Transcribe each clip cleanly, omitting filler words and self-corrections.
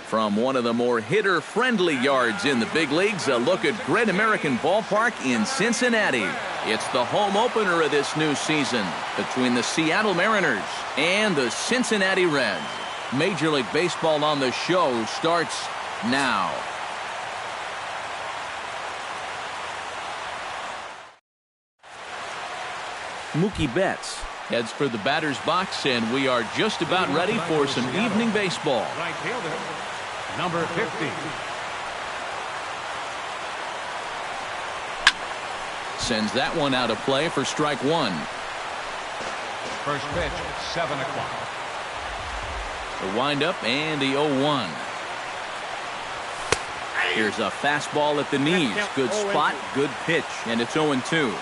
From one of the more hitter-friendly yards in the big leagues, a look at Great American Ballpark in Cincinnati. It's the home opener of this new season between the Seattle Mariners and the Cincinnati Reds. Major League Baseball on the show starts now. Mookie Betts heads for the batter's box, and we are just about ready for some evening baseball. Right fielder, number 50. Sends that one out of play for strike one. First pitch, 7 o'clock. The windup and the 0-1. Here's a fastball at the knees. Good spot, good pitch, and it's 0-2.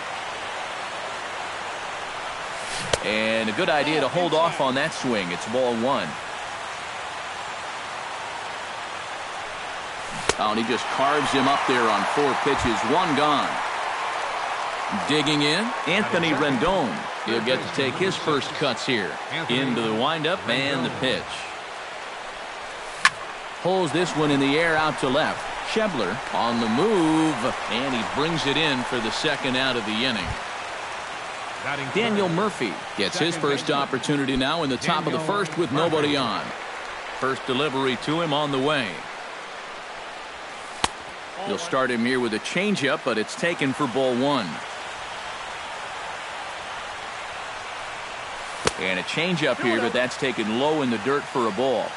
And a good idea to hold off on that swing. It's ball one. Oh, and he just carves him up there on 4 pitches. One gone. Digging in, Anthony Rendon. He'll get to take his first cuts here. Into the windup and the pitch. Pulls this one in the air out to left. Schebler on the move, and he brings it in for the second out of the inning. Daniel Murphy gets his first opportunity now in the top of the first with nobody on. First delivery to him on the way. They'll start him here with a changeup, but it's taken for ball one. And a changeup here, but that's taken low in the dirt for a ball.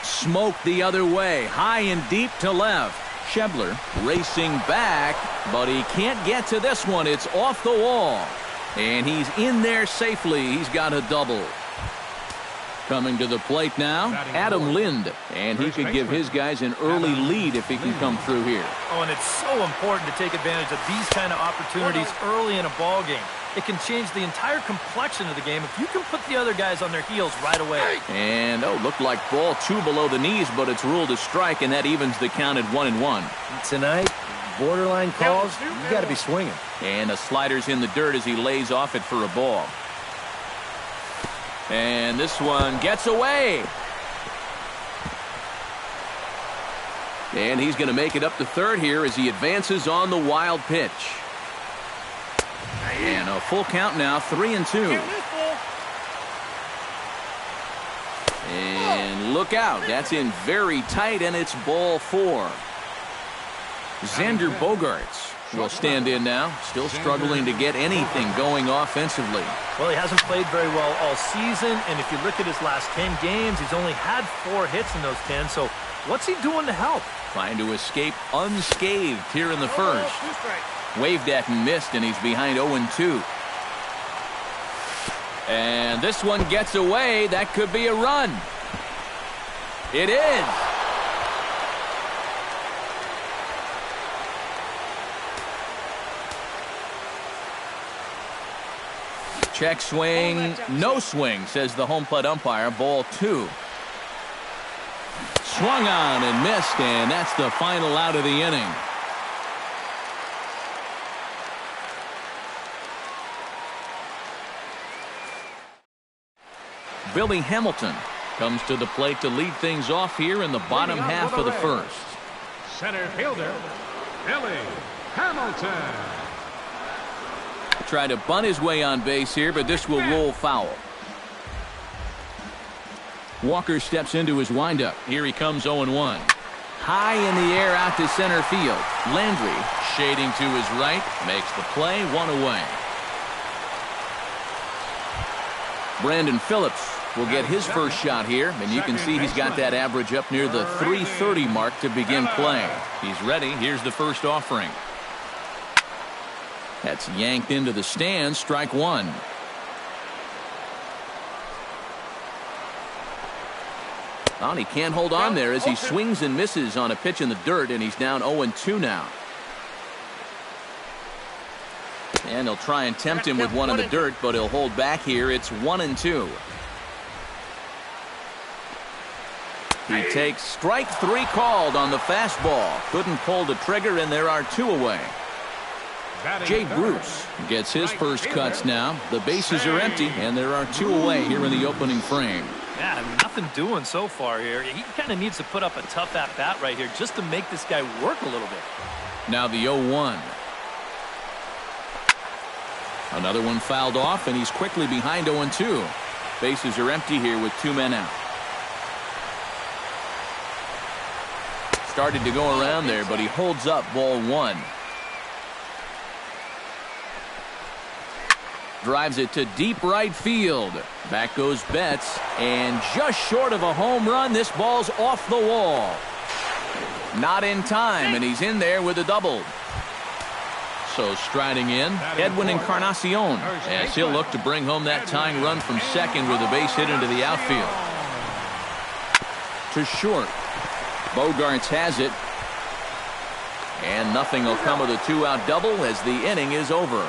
Smoked the other way, high and deep to left. Schebler racing back, but he can't get to this one. It's off the wall. And he's in there safely. He's got a double. Coming to the plate now, Adam Lind. And he could give his guys an early lead if he can come through here. Oh, and it's so important to take advantage of these kind of opportunities early in a ball game. It can change the entire complexion of the game if you can put the other guys on their heels right away. And, looked like ball 2 below the knees, but it's ruled a strike, and that evens the count at 1-1. Tonight, borderline calls, you got to be swinging. And the slider's in the dirt as he lays off it for a ball. And this one gets away. And he's going to make it up to third here as he advances on the wild pitch. And a full count now, 3-2. And look out, that's in very tight, and it's ball 4. Xander Bogaerts will stand in now, still struggling to get anything going offensively. Well, he hasn't played very well all season, and if you look at his last 10 games, he's only had 4 hits in those 10, so what's he doing to help? Trying to escape unscathed here in the first. Waved at and missed, and he's behind 0-2. And this one gets away. That could be a run. It is. Check swing, no swing, says the home plate umpire. Ball 2. Swung on and missed, and that's the final out of the inning. Billy Hamilton comes to the plate to lead things off here in the bottom half of the first. Center fielder, Billy Hamilton. Try to bunt his way on base here, but this will roll foul. Walker steps into his windup. Here he comes 0-1. High in the air out to center field. Landry shading to his right, makes the play, 1 away. Brandon Phillips will get his first shot here, and you can see he's got that average up near the 330 mark to begin play. He's ready. Here's the first offering. That's yanked into the stands, strike 1. Well, he can't hold on there as he swings and misses on a pitch in the dirt, and he's down 0-2 now. And they'll try and tempt him with one in the dirt, but he'll hold back here. It's 1-2. He takes strike 3 called on the fastball. Couldn't pull the trigger, and there are 2 away. Jay Bruce gets his first cuts now. The bases are empty, and there are 2 away here in the opening frame. Yeah, nothing doing so far here. He kind of needs to put up a tough at-bat right here just to make this guy work a little bit. Now the 0-1. Another one fouled off, and he's quickly behind 0-2. Bases are empty here with 2 men out. Started to go around there, but he holds up ball 1. Drives it to deep right field. Back goes Betts, and just short of a home run, this ball's off the wall. Not in time, and he's in there with a double. So striding in, Edwin Encarnacion, as he'll look to bring home that tying run from second with a base hit into the outfield. To short. Bogarts has it. And nothing will come of the 2-out double as the inning is over.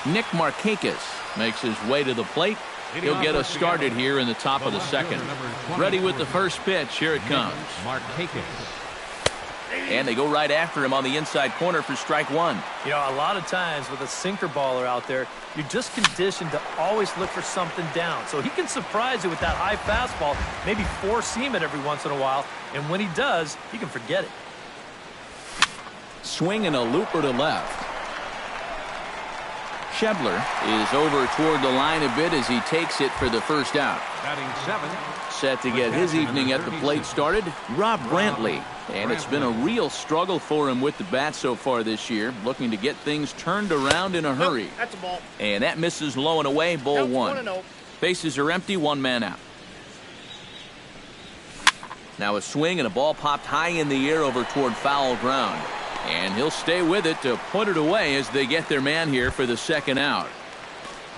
Nick Markakis makes his way to the plate. He'll get us started here in the top of the second. Ready with the first pitch. Here it comes. And they go right after him on the inside corner for strike 1. You know, a lot of times with a sinker baller out there, you're just conditioned to always look for something down. So he can surprise you with that high fastball, maybe four-seam it every once in a while. And when he does, he can forget it. Swing and a looper to left. Shebler is over toward the line a bit as he takes it for the first out. Batting 7. Set to get his evening at the plate started, Rob Brantley. And it's been a real struggle for him with the bat so far this year, looking to get things turned around in a hurry. That's a ball. And that misses low and away, ball 1. Bases are empty, 1 man out. Now a swing and a ball popped high in the air over toward foul ground. And he'll stay with it to put it away as they get their man here for the second out.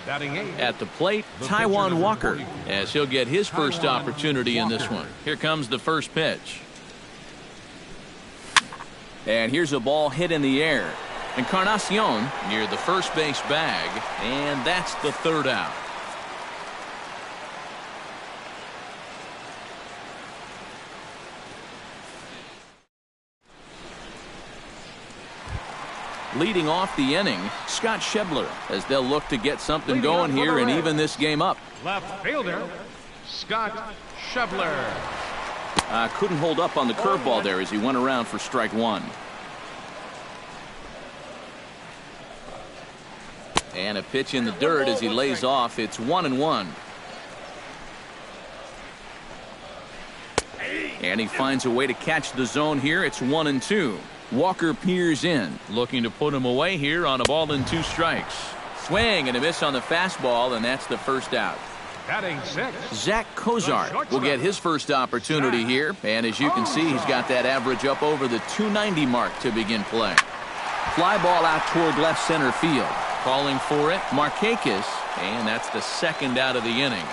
At the plate, Taijuan Walker, as he'll get his first opportunity in this one. Here comes the first pitch. And here's a ball hit in the air. Encarnacion near the first base bag, and that's the third out. Leading off the inning, Scott Shebler, as they'll look to get something going here and even this game up. Left fielder, Scott Shebler. Couldn't hold up on the curveball there as he went around for strike 1. And a pitch in the dirt as he lays off. It's 1-1. And he finds a way to catch the zone here. It's 1-2. Walker peers in, looking to put him away here on a ball and 2 strikes. Swing and a miss on the fastball, and that's the first out. Batting 6. Zach Cozart will get his first opportunity here, and as you can see, he's got that average up over the 290 mark to begin play. Fly ball out toward left center field. Calling for it, Markakis, and that's the second out of the inning.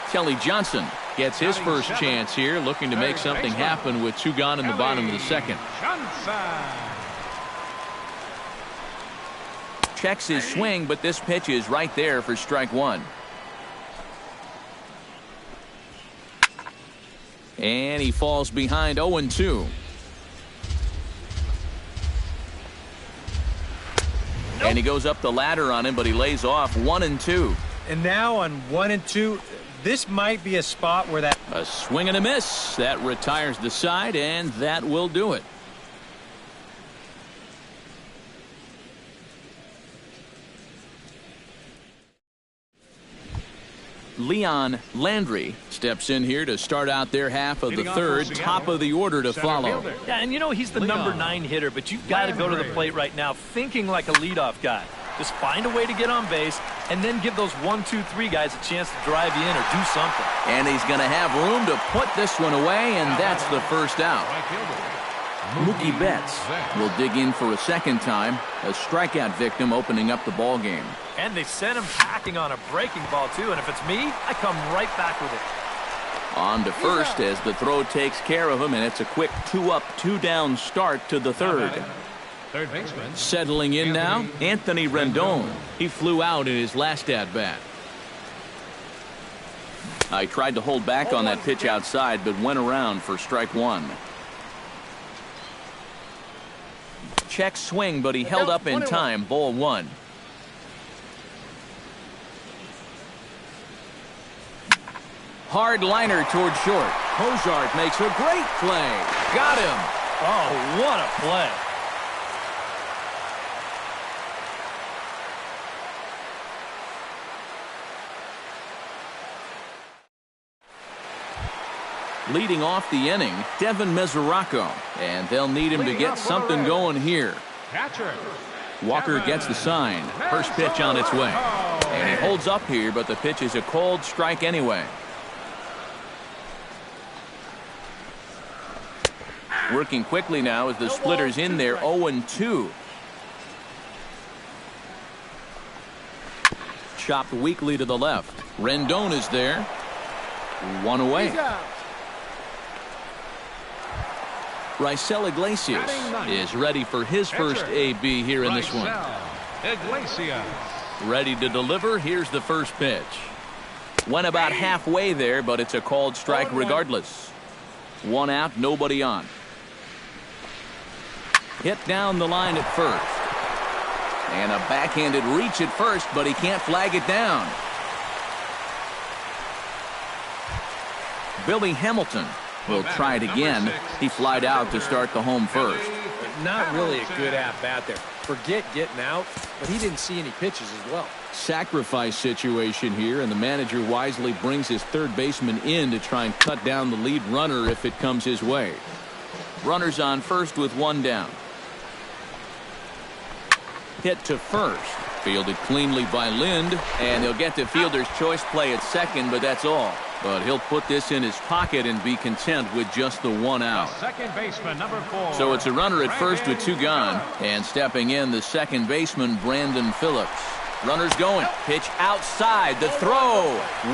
Kelly Johnson gets his first chance here, looking to make something happen with 2 gone in the bottom of the second. Checks his swing, but this pitch is right there for strike 1. And he falls behind 0-2. And he goes up the ladder on him, but he lays off 1-2. And now on 1-2, this might be a spot where that... A swing and a miss. That retires the side, and that will do it. Leon Landry steps in here to start out their half of the third. Top of the order to follow. Yeah, and you know he's the number 9 hitter, but you've got to go to the plate right now thinking like a leadoff guy. Just find a way to get on base and then give those 1, 2, 3 guys a chance to drive you in or do something. And he's going to have room to put this one away, and that's the first out. Mookie Betts will dig in for a second time. A strikeout victim opening up the ball game. And they sent him packing on a breaking ball, too. And if it's me, I come right back with it. On to first as the throw takes care of him, and it's a quick 2-up, 2-down start to the third. Third baseman. Settling in now, Anthony Rendon. He flew out in his last at-bat. I tried to hold back on that pitch outside, but went around for strike one. Check swing, but he held up in time. Ball one. Hard liner toward short. Hozart makes a great play. Got him. Oh, what a play. Leading off the inning, Devin Mesoraco, and they'll need him to get something going here. Catcher. Walker gets the sign. First pitch on its way. And he holds up here, but the pitch is a called strike anyway. Working quickly now as the splitter's in there, 0-2. Chopped weakly to the left. Rendon is there. One away. Raisel Iglesias is ready for his first AB here in this one. Iglesias. Ready to deliver. Here's the first pitch. Went about halfway there, but it's a called strike regardless. One out, nobody on. Hit down the line at first. And a backhanded reach at first, but he can't flag it down. Billy Hamilton will try it again. He flied out to start the home first. Not really a good at-bat there. Forget getting out, but he didn't see any pitches as well. Sacrifice situation here, and the manager wisely brings his third baseman in to try and cut down the lead runner if it comes his way. Runners on first with one down. Hit to first. Fielded cleanly by Lind, and they'll get to fielder's choice play at second, but that's all. But he'll put this in his pocket and be content with just the one out. Second baseman, number 4. So it's a runner at first with two gone, and stepping in the second baseman, Brandon Phillips. Runners going. Pitch outside. The throw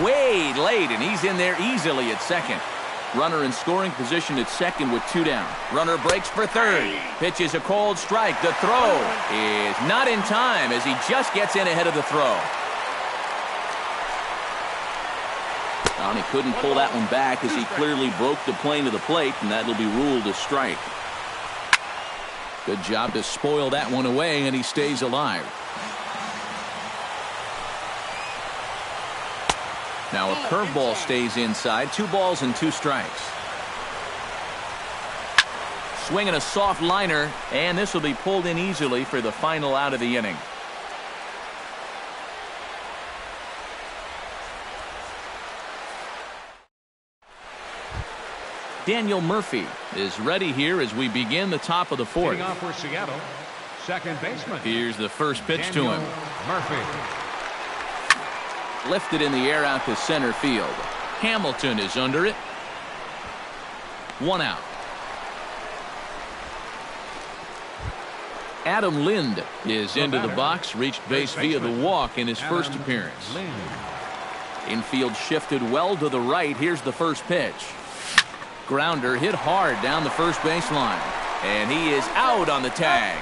way late, and he's in there easily at second. Runner in scoring position at second with two down. Runner breaks for third. Pitch is a called strike. The throw is not in time as he just gets in ahead of the throw. And he couldn't pull that one back as he clearly broke the plane of the plate, and that'll be ruled a strike. Good job to spoil that one away, and he stays alive. Now a curveball stays inside. 2 balls and 2 strikes. Swinging a soft liner, and this will be pulled in easily for the final out of the inning. Daniel Murphy is ready here as we begin the top of the fourth. Leading off for Seattle, second baseman. Here's the first pitch Daniel to him. Murphy. Lifted in the air out to center field. Hamilton is under it. One out. Adam Lind is into the box, reached base via the walk in his first appearance. Infield shifted well to the right. Here's the first pitch. Grounder hit hard down the first baseline, and he is out on the tag.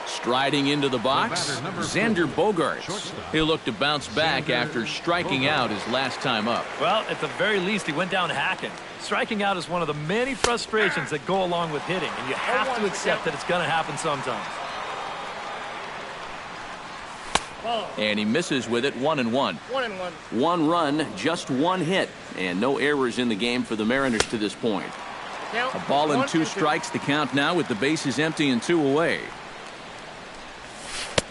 Striding into the box, Xander Bogaerts. He'll look to bounce back after striking out his last time up. Well, at the very least, he went down hacking. Striking out is one of the many frustrations that go along with hitting, and you have to accept that it's going to happen sometimes. And he misses with it. 1-1. 1-1. 1 run, just 1 hit, and no errors in the game for the Mariners to this point. A ball and 2 strikes, the count now with the bases empty and 2 away.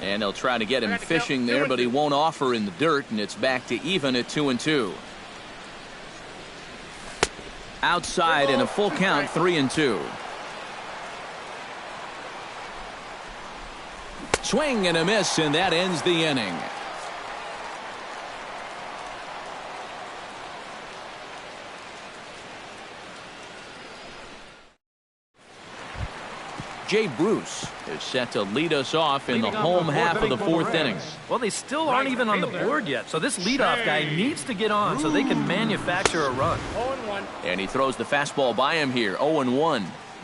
And they'll try to get him fishing there, but he won't offer in the dirt, and it's back to even at 2-2. Outside in a full count, 3-2. Swing and a miss, and that ends the inning. Jay Bruce is set to lead us off in the home half of the 4th inning. Well, they still aren't even on the board yet, so this leadoff guy needs to get on so they can manufacture a run. 0-1. And he throws the fastball by him here. 0-1.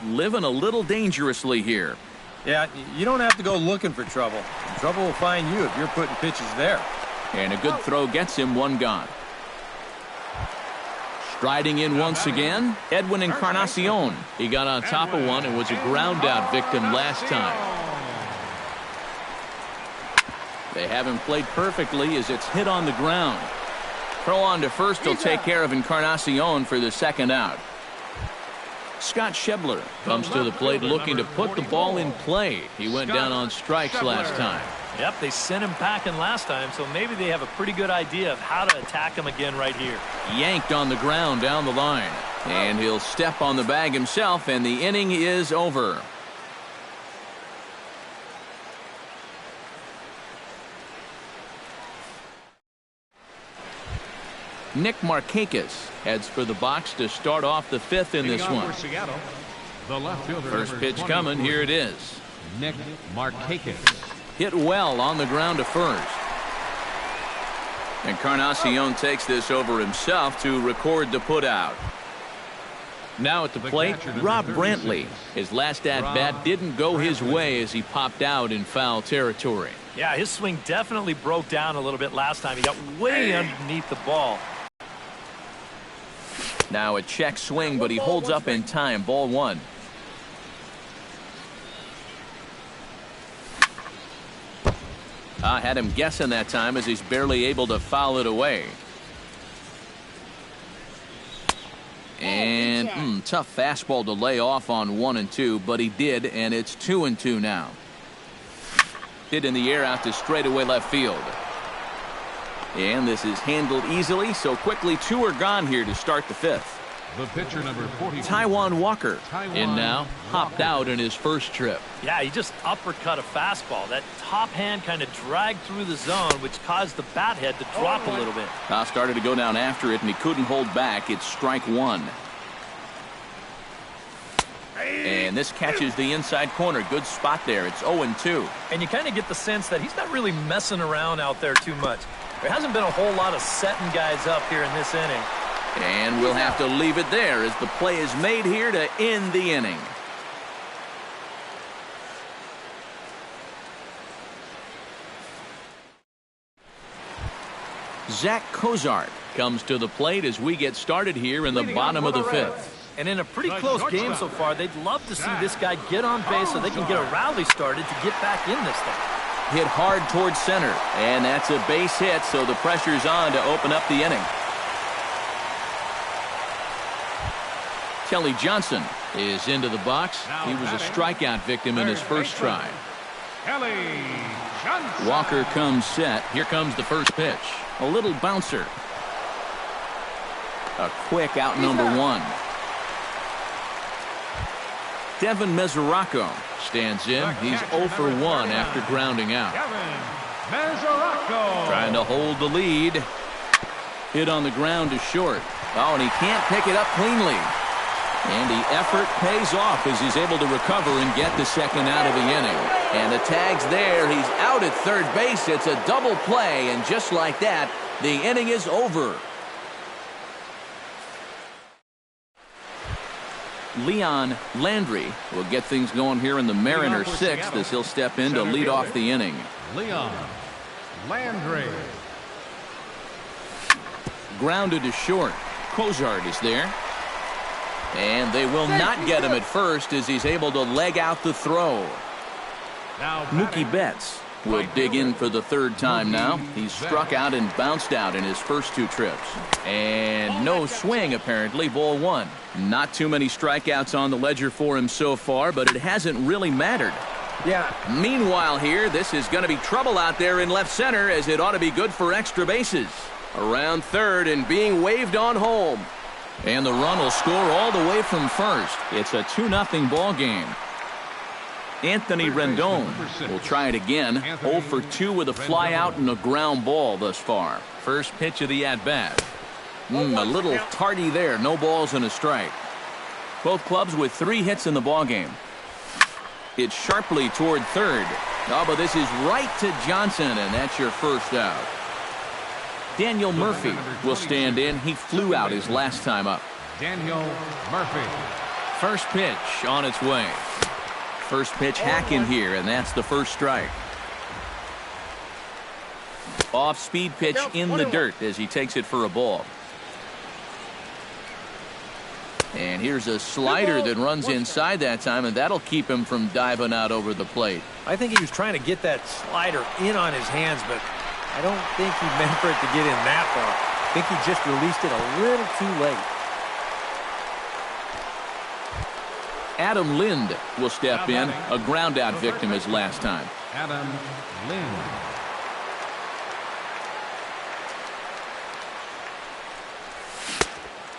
Living a little dangerously here. Yeah, you don't have to go looking for trouble. Trouble will find you if you're putting pitches there. And a good throw gets him one gone. Striding in once again, Edwin Encarnacion. He got on top of one and was a ground out victim last time. They haven't played perfectly as it's hit on the ground. Throw on to first will take care of Encarnacion for the second out. Scott Schebler comes to the plate looking to put the ball in play. He went down on strikes last time. Yep, they sent him packing last time, so maybe they have a pretty good idea of how to attack him again right here. Yanked on the ground down the line. And he'll step on the bag himself, and the inning is over. Nick Markakis heads for the box to start off the fifth in this one. Seattle, the left fielder, First pitch coming. Here it is. Nick Markakis. Hit well on the ground to first. Encarnacion takes this over himself to record the putout. Now at the plate, Rob Brantley. His last at-bat didn't go his way as he popped out in foul territory. Yeah, his swing definitely broke down a little bit last time. He got way underneath the ball. Now a check swing, but he holds up in time. Ball one. I had him guessing that time as he's barely able to foul it away. And tough fastball to lay off on 1-2, but he did, and it's 2-2 now. Hit in the air out to straightaway left field. And this is handled easily, so quickly two are gone here to start the fifth. The pitcher number 40. Taijuan Walker in now, hopped out in his first trip. Yeah, he just uppercut a fastball. That top hand kind of dragged through the zone, which caused the bat head to drop a little bit. Started to go down after it, and he couldn't hold back. It's strike one. And this catches the inside corner. Good spot there. It's 0-2. And you kind of get the sense that he's not really messing around out there too much. There hasn't been a whole lot of setting guys up here in this inning. And we'll have to leave it there as the play is made here to end the inning. Zach Cozart comes to the plate as we get started here in the bottom of the fifth. And in a pretty close game so far, they'd love to see this guy get on base so they can get a rally started to get back in this thing. Hit hard towards center, and that's a base hit, so the pressure's on to open up the inning. Kelly Johnson is into the box. He was a strikeout victim in his first try. Kelly Johnson. Walker comes set. Here comes the first pitch. A little bouncer. A quick out number one. Devin Mesoraco stands in. He's 0 for 1 after grounding out. Trying to hold the lead. Hit on the ground to short. Oh, and he can't pick it up cleanly. And the effort pays off as he's able to recover and get the second out of the inning. And the tag's there. He's out at third base. It's a double play, and just like that, the inning is over. Leon Landry will get things going here in the Mariners' sixth as he'll step in to lead off the inning. Leon Landry. Grounded to short. Cozart is there. And they will not get him at first as he's able to leg out the throw. Mookie Betts will dig in for the third time now. He's struck out and bounced out in his first two trips. And no swing, apparently. Ball one. Not too many strikeouts on the ledger for him so far, but it hasn't really mattered. Yeah. Meanwhile here, this is going to be trouble out there in left center as it ought to be good for extra bases. Around third and being waved on home. And the run will score all the way from first. It's a 2-0 ball game. Anthony Rendon will try it again. 0 for 2 with a fly out and a ground ball thus far. First pitch of the at-bat. A little tardy there. No balls and a strike. Both clubs with 3 hits in the ball game. It's sharply toward third. Oh, but this is right to Johnson, and that's your first out. Daniel Murphy will stand in. He flew out his last time up. Daniel Murphy. First pitch on its way. First pitch hack in here, and that's the first strike. Off-speed pitch in the dirt as he takes it for a ball. And here's a slider that runs inside that time, and that'll keep him from diving out over the plate. I think he was trying to get that slider in on his hands, but I don't think he meant for it to get in that far. I think he just released it a little too late. Adam Lind will step in, a ground-out victim his last time. Adam Lind.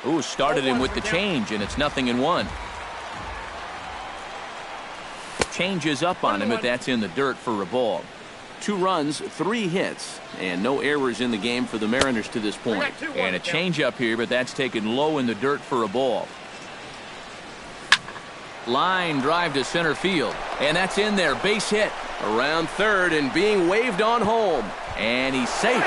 Ooh, started him with the change, and it's 0-1. Changes up on him, but that's in the dirt for a ball. 2 runs, 3 hits, and no errors in the game for the Mariners to this point. And a changeup here, but that's taken low in the dirt for a ball. Line drive to center field, and that's in there. Base hit around third and being waved on home, and he's safe.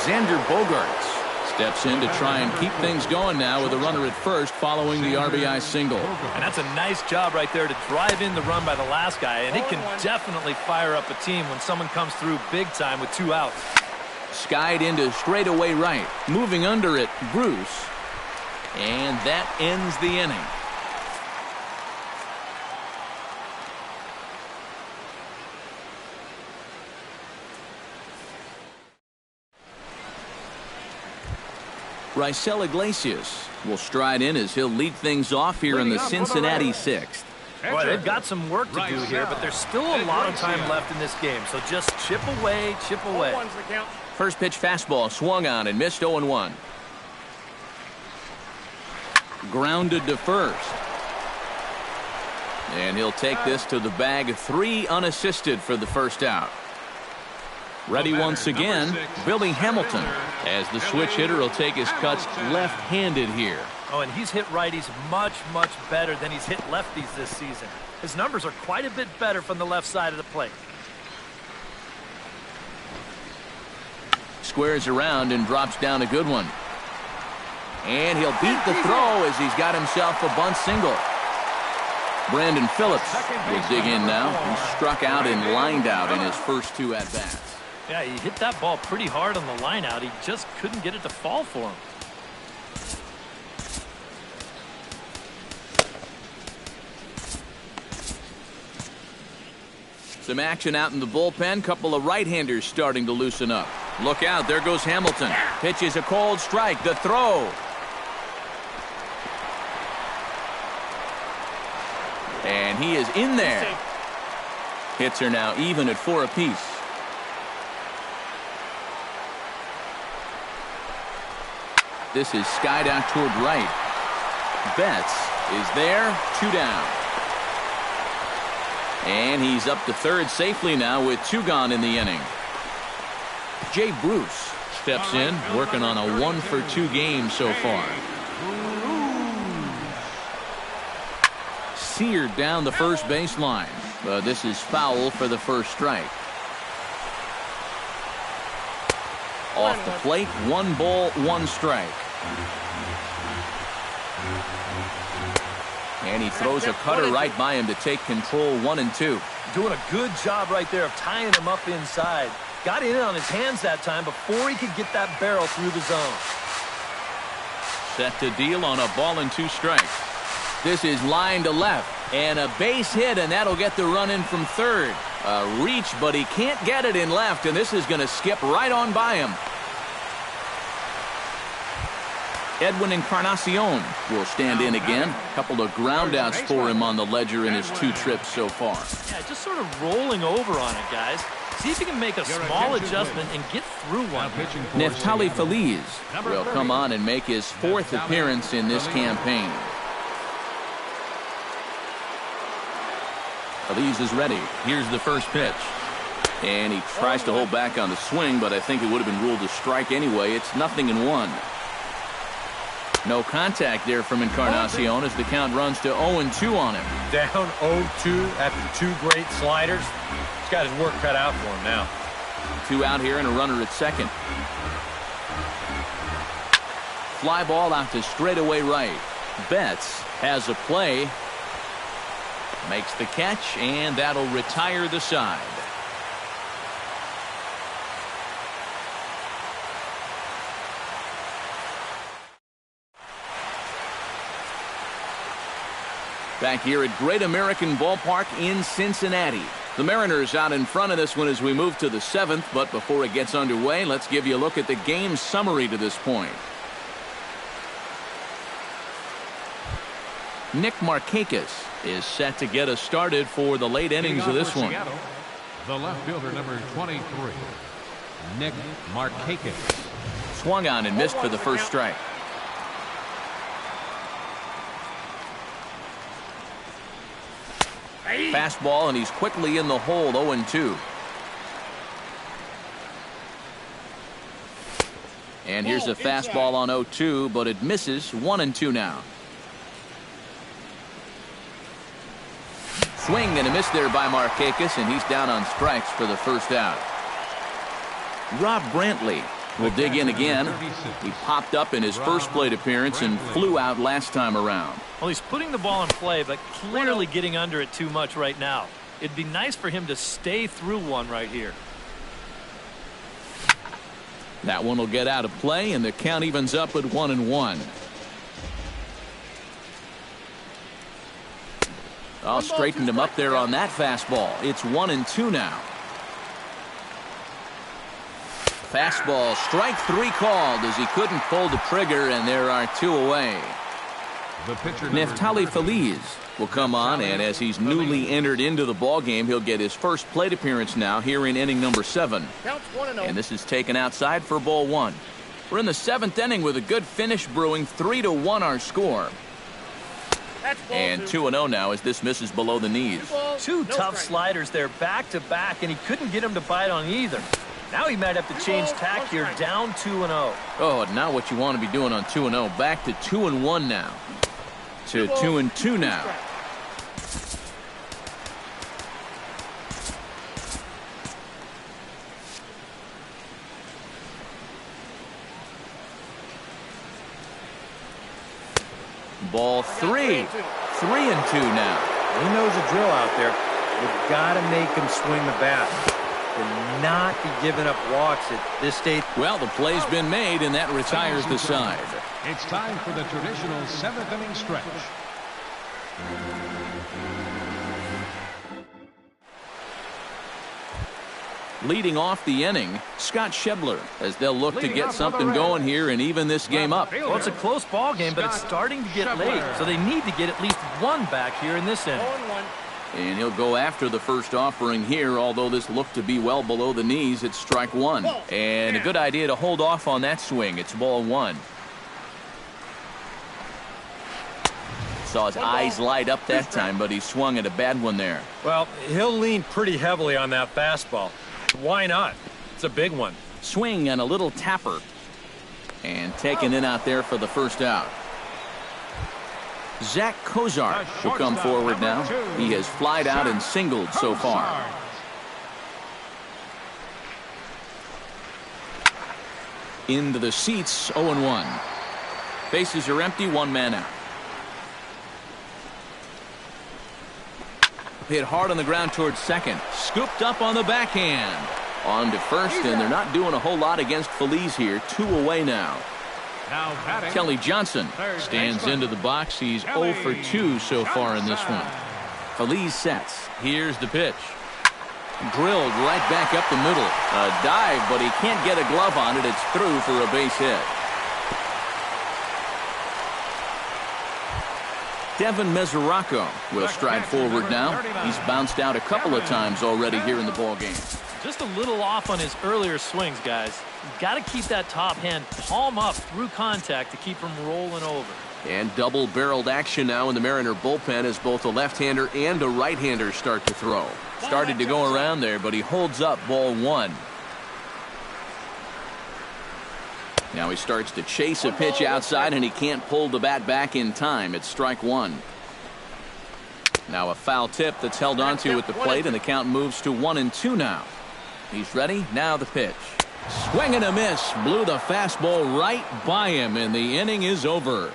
Xander Bogaerts steps in to try and keep things going now with a runner at first following the RBI single. And that's a nice job right there to drive in the run by the last guy, and it can definitely fire up a team when someone comes through big time with 2 outs. Skied into straightaway right. Moving under it, Bruce. And that ends the inning. Raisel Iglesias will stride in as he'll lead things off here in the Cincinnati 6th. Boy, they've got some work to do here, but there's still a lot of time left in this game. So just chip away, chip away. First pitch fastball swung on and missed 0-1. Grounded to first. And he'll take this to the bag. 3 unassisted for the first out. Ready once again, Billy Hamilton, as the switch hitter will take his cuts left-handed here. Oh, and he's hit righties much, much better than he's hit lefties this season. His numbers are quite a bit better from the left side of the plate. Squares around and drops down a good one. And he'll beat the throw as he's got himself a bunt single. Brandon Phillips will dig in now. He struck out and lined out in his first 2 at-bats. Yeah, he hit that ball pretty hard on the line out. He just couldn't get it to fall for him. Some action out in the bullpen. Couple of right-handers starting to loosen up. Look out, there goes Hamilton. Pitch is a cold strike. The throw. And he is in there. Hits are now even at 4 apiece. This is skied out toward right. Betts is there, 2 down. And he's up to third safely now with 2 gone in the inning. Jay Bruce steps in, working on a 1-for-2 game so far. Seared down the first baseline. But this is foul for the first strike. Off the plate, 1 ball, 1 strike. And he throws a cutter right by him to take control. 1-2. Doing a good job right there of tying him up inside. Got in on his hands that time before he could get that barrel through the zone. Set to deal on a ball and 2 strikes. This is line to left. And a base hit, and that'll get the run in from third. A reach, but he can't get it in left, and this is going to skip right on by him. Edwin Encarnacion will stand in again. A couple of groundouts for him on the ledger in his 2 trips so far. Yeah, just sort of rolling over on it, guys. See if he can make a small adjustment and get through one. Neftali Feliz will come on and make his 4th appearance in this campaign. Feliz is ready. Here's the first pitch. And he tries to hold back on the swing, but I think it would have been ruled a strike anyway. It's 0-1. No contact there from Encarnacion as the count runs to 0-2 on him. Down 0-2 after 2 great sliders. He's got his work cut out for him now. 2 out here and a runner at second. Fly ball out to straightaway right. Betts has a play. Makes the catch, and that'll retire the side. Back here at Great American Ballpark in Cincinnati. The Mariners out in front of this one as we move to the 7th, but before it gets underway, let's give you a look at the game summary to this point. Nick Markakis is set to get us started for the late innings of this one. Seattle, the left fielder, number 23, Nick Markakis. Swung on and missed for the first strike. Fastball, and he's quickly in the hole, 0-2. And here's a fastball on 0-2, but it misses. 1-2 now. Swing and a miss there by Markakis, and he's down on strikes for the first out. Rob Brantley will dig in again. He popped up in his first plate appearance and flew out last time around. Well, he's putting the ball in play, but clearly getting under it too much right now. It'd be nice for him to stay through one right here. That one will get out of play, and the count evens up at 1-1. Oh, straightened him up there on that fastball. It's 1-2 now. Fastball, strike 3 called as he couldn't pull the trigger, and there are 2 away. The pitcher, Neftali Feliz will come on, and as he's newly entered into the ballgame, he'll get his first plate appearance now here in inning number 7. And this is taken outside for ball 1. We're in the 7th inning with a good finish brewing. 3-1 our score. And 2-0 now as this misses below the knees. 2 tough sliders there back to back, and he couldn't get him to bite on either. Now he might have to change tack here, down 2-0. Oh, not what you want to be doing on 2-0. Back to 2-1 now. To 2-2 now. Ball 3. 3-2 now. He knows the drill out there. You've got to make him swing the bat. To not be giving up walks at this stage. Well, the play's been made, and that retires the side. It's time for the traditional 7th inning stretch. Leading off the inning, Scott Schebler, as they'll look to get something going here and even this game up. Well, it's a close ball game, but it's starting to get late, so they need to get at least 1 back here in this inning. And he'll go after the first offering here, although this looked to be well below the knees. It's strike 1. And a good idea to hold off on that swing. It's ball 1. Saw his eyes light up that time, but he swung at a bad one there. Well, he'll lean pretty heavily on that fastball. Why not? It's a big one. Swing and a little tapper. And taken in out there for the first out. Zach Kozar will come forward now. He has flied out and singled so far. Into the seats, 0-1. Bases are empty, 1 man out. Hit hard on the ground towards second. Scooped up on the backhand. On to first, and they're not doing a whole lot against Feliz here. 2 away now. Now batting, Kelly Johnson stands into the box. He's 0 for 2 so far in this one. Feliz sets. Here's the pitch. Drilled right back up the middle. A dive, but he can't get a glove on it. It's through for a base hit. Devin Mesoraco will stride forward now. He's bounced out a couple of times already here in the ballgame. Just a little off on his earlier swings, guys. You've got to keep that top hand palm up through contact to keep him rolling over. And double-barreled action now in the Mariner bullpen as both a left-hander and a right-hander start to throw. Started to go around there, but he holds up ball 1. Now he starts to chase a pitch outside, and he can't pull the bat back in time. It's strike 1. Now a foul tip that's held onto at the plate, and the count moves to 1-2 now. He's ready. Now the pitch. Swing and a miss. Blew the fastball right by him, and the inning is over.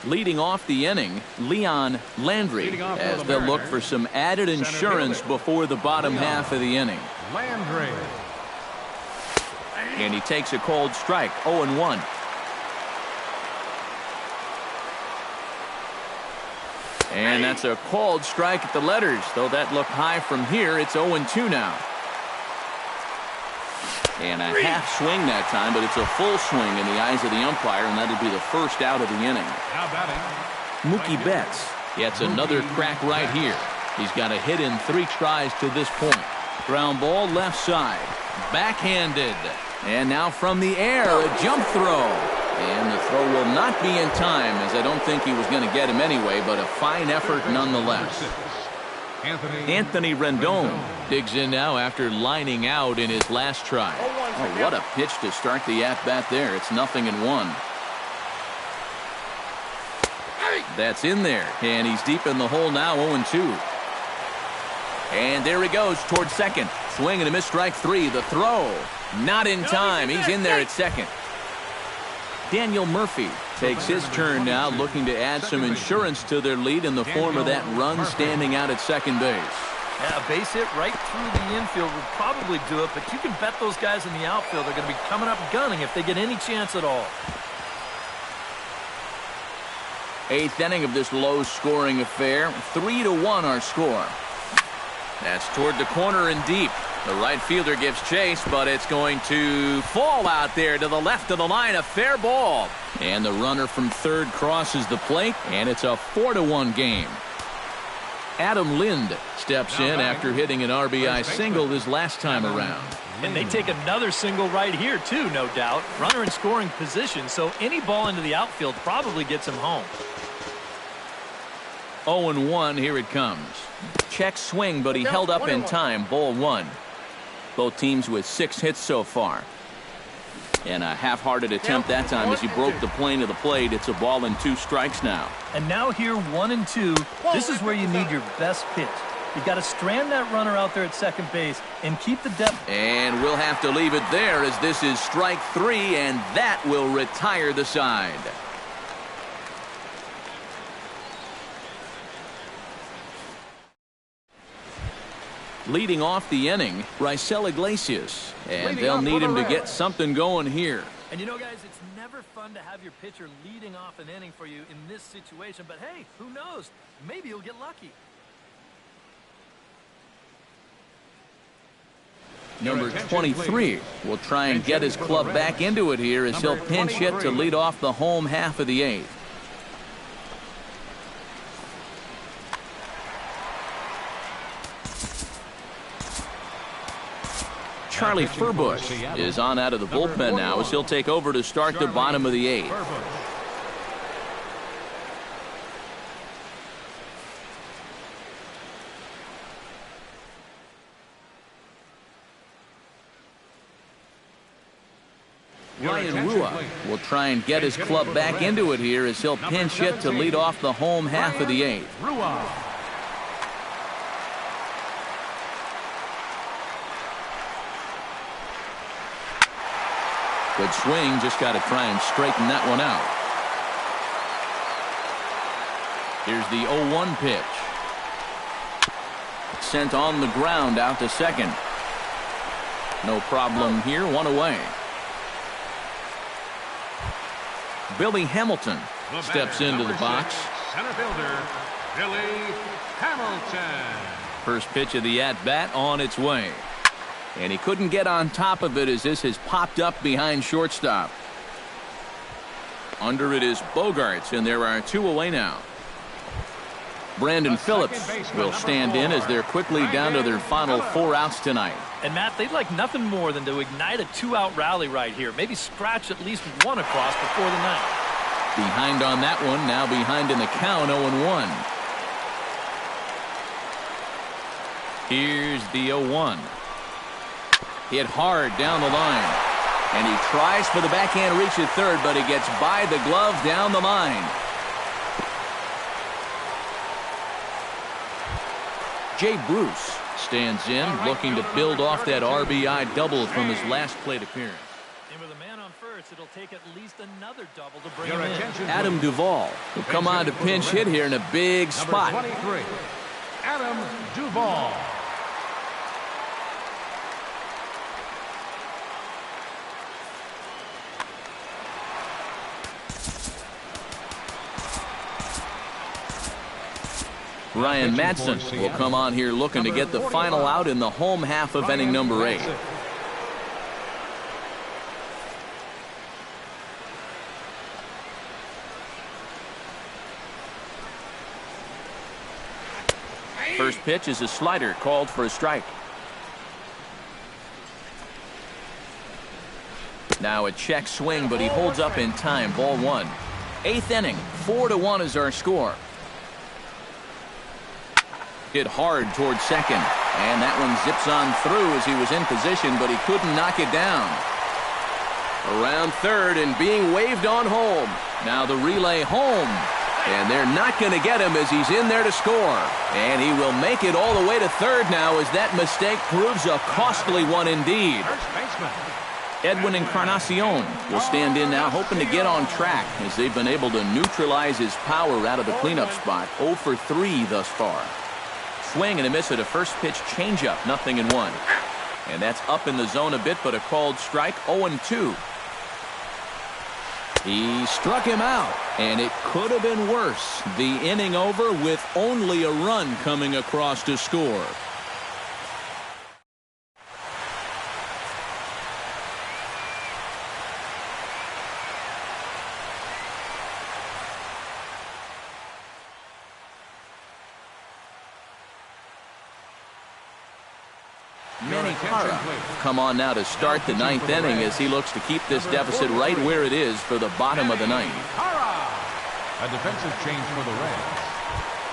Leading off the inning, Leon Landry, as they'll look for some added insurance before the bottom half of the inning. Landry. And he takes a cold strike, 0-1. And that's a called strike at the letters, though that looked high from here. It's 0-2 now. And a half swing that time, but it's a full swing in the eyes of the umpire, and that'll be the first out of the inning. Now batting, Mookie Betts gets another crack right here. He's got a hit in 3 tries to this point. Ground ball left side. Backhanded. And now from the air, a jump throw. And the throw will not be in time, as I don't think he was going to get him anyway, but a fine effort nonetheless. Anthony Rendon digs in now after lining out in his last try. Oh, what a pitch to start the at-bat there. It's 0-1. That's in there, and he's deep in the hole now, 0-2. And there he goes towards second. Swing and a miss, strike 3. The throw, not in time. He's in there at second. Daniel Murphy takes his turn now, looking to add some insurance to their lead in the form of that run standing out at second base. Yeah, a base hit right through the infield would probably do it, but you can bet those guys in the outfield are going to be coming up gunning if they get any chance at all. 8th inning of this low-scoring affair. 3-1 our score. That's toward the corner and deep. The right fielder gives chase, but it's going to fall out there to the left of the line. A fair ball. And the runner from third crosses the plate, and it's a 4-1 game. Adam Lind steps in after hitting an RBI single his last time around. And they take another single right here, too, no doubt. Runner in scoring position, so any ball into the outfield probably gets him home. 0-1, here it comes. Check swing, but he held up in time. Ball 1. Both teams with 6 hits so far. And a half-hearted attempt that time as he broke the plane of the plate. It's a ball and 2 strikes now. And now here, 1-2. This is where you need your best pitch. You got to strand that runner out there at second base and keep the depth. And we'll have to leave it there as this is strike 3, and that will retire the side. Leading off the inning, Raisel Iglesias. And they'll need him to get something going here. And you know, guys, it's never fun to have your pitcher leading off an inning for you in this situation. But, hey, who knows? Maybe you'll get lucky. Number 23 will try and get his club back into it here as he'll pinch hit to lead off the home half of the 8th. Charlie Furbush is on out of the bullpen now as he'll take over to start the bottom of the 8th. Ryan Rua will try and get his club back into it here as he'll pinch hit to lead off the home half of the 8th. Good swing, just got to try and straighten that one out. Here's the 0-1 pitch. Sent on the ground out to second. No problem here, 1 away. Billy Hamilton steps into the box. Center fielder, Billy Hamilton. First pitch of the at-bat on its way. And he couldn't get on top of it as this has popped up behind shortstop. Under it is Bogarts, and there are 2 away now. Brandon Phillips will stand in as they're quickly down to their final 4 outs tonight. And, Matt, they'd like nothing more than to ignite a 2-out rally right here. Maybe scratch at least 1 across before the ninth. Behind on that one, now behind in the count, 0-1. Here's the 0-1. Hit hard down the line. And he tries for the backhand reach at third, but he gets by the glove down the line. Jay Bruce stands in, looking to build off that RBI double from his last plate appearance. And with a man on first, it'll take at least another double to bring him in. Adam Duvall will come on to pinch hit here in a big spot. Number 23, Adam Duvall. Ryan Madsen will come on here looking to get the final out in the home half of inning number 8. First pitch is a slider called for a strike. Now a check swing, but he holds up in time. Ball 1. 8th inning. 4-1 is our score. Hit hard towards second, and that one zips on through as he was in position, but he couldn't knock it down. Around third and being waved on home. Now the relay home, and they're not going to get him as he's in there to score. And he will make it all the way to third now as that mistake proves a costly one indeed. Edwin Encarnacion will stand in now, hoping to get on track as they've been able to neutralize his power out of the cleanup spot. 0 for 3 thus far. Swing and a miss at a first pitch changeup, 0-1. And that's up in the zone a bit, but a called strike. 0-2. He struck him out, and it could have been worse. The inning over with only a run coming across to score. Come on now to start the 9th inning as he looks to keep this deficit right where it is for the bottom of the 9th. A defensive change for the Reds.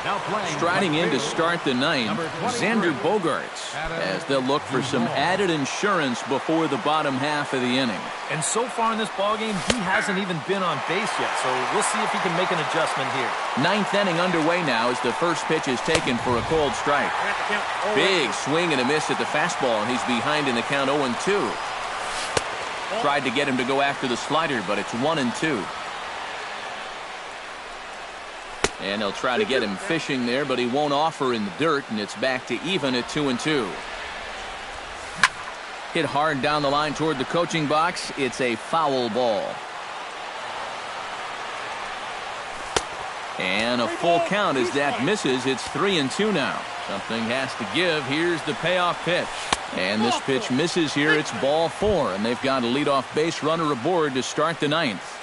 Now playing striding in to start the 9th, Xander Bogaerts, as they'll look for some added insurance before the bottom half of the inning. And so far in this ballgame, he hasn't even been on base yet, so we'll see if he can make an adjustment here. 9th inning underway now as the first pitch is taken for a cold strike. Big swing and a miss at the fastball, and he's behind in the count. 0-2. Tried to get him to go after the slider, but it's 1-2. And they'll try to get him fishing there, but he won't offer in the dirt, and it's back to even at 2-2. Hit hard down the line toward the coaching box. It's a foul ball. And a full count as that misses. It's 3-2 now. Something has to give. Here's the payoff pitch. And this pitch misses here. It's ball 4, and they've got a leadoff base runner aboard to start the 9th.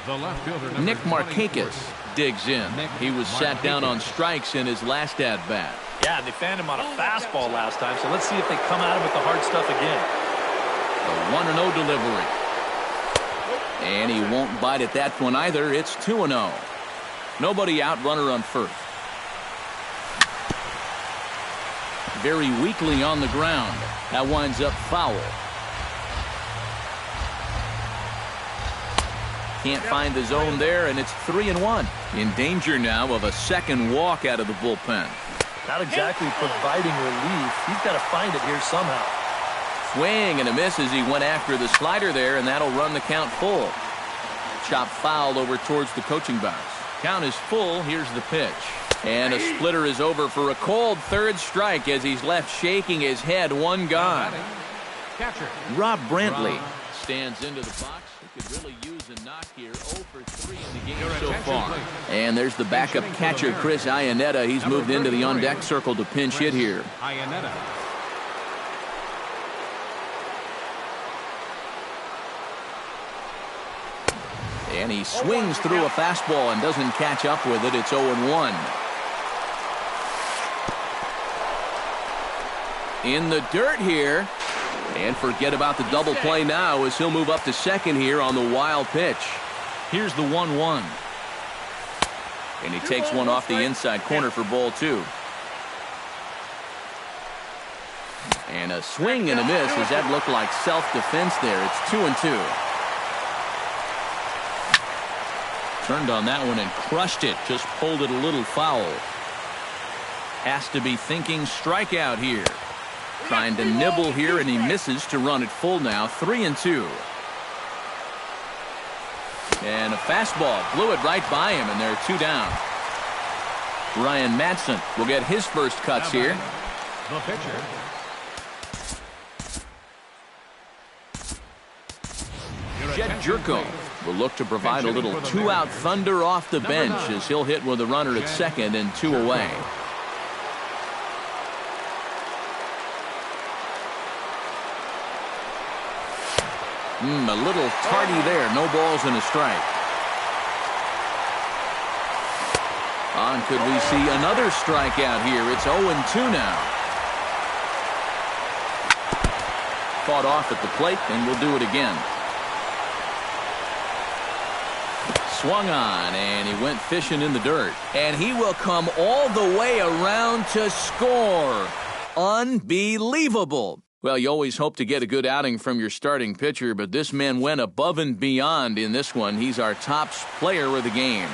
The left fielder, Nick Markakis digs in. He was sat down on strikes in his last at-bat. Yeah, they fanned him on a fastball last time, so let's see if they come at him with the hard stuff again. A 1-0 delivery. And he won't bite at that one either. It's 2-0. Nobody out, runner on first. Very weakly on the ground. That winds up foul. Can't find the zone there, and it's 3-1. In danger now of a second walk out of the bullpen. Not exactly providing relief. He's got to find it here somehow. Swing and a miss as he went after the slider there, and that'll run the count full. Chop fouled over towards the coaching box. Count is full. Here's the pitch. And a splitter is over for a cold third strike as he's left shaking his head. One gone. Rob Brantley stands into the box. He could really use a knock here. 0 for 3 in the game so far. And there's the backup catcher, Chris Iannetta. He's moved into the on-deck circle to pinch hit here. And he swings through a fastball and doesn't catch up with it. It's 0-1. In the dirt here. And forget about the double play now as he'll move up to second here on the wild pitch. Here's the 1-1. And he takes one off the inside corner for ball 2. And a swing and a miss as that looked like self-defense there. It's 2-2. Turned on that one and crushed it. Just pulled it a little foul. Has to be thinking strikeout here. Trying to nibble here, and he misses to run it full now. 3-2. And a fastball blew it right by him, and there are 2 down. Ryan Madsen will get his first cuts here. The pitcher. Jed Jerko will look to provide a little two-out thunder off the bench as he'll hit with a runner at second and 2 away. A little tardy there. No balls and a strike. And could we see another strikeout here? It's 0-2 now. Fought off at the plate, and we'll do it again. Swung on, and he went fishing in the dirt. And he will come all the way around to score. Unbelievable. Well, you always hope to get a good outing from your starting pitcher, but this man went above and beyond in this one. He's our top player of the game.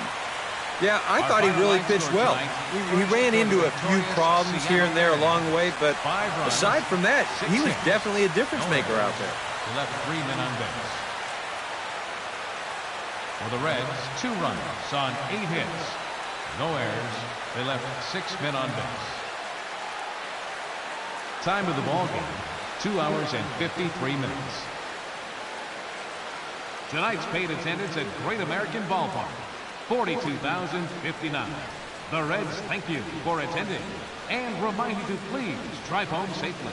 Yeah, I thought he really pitched well. He ran into a few problems here and there along the way, but aside from that, he was definitely a difference maker out there. He left 3 men on base. For the Reds, 2 runners on 8 hits. No errors. They left 6 men on base. Time of the ball game, 2 hours and 53 minutes. Tonight's paid attendance at Great American Ballpark, 42,059. The Reds thank you for attending and remind you to please drive home safely.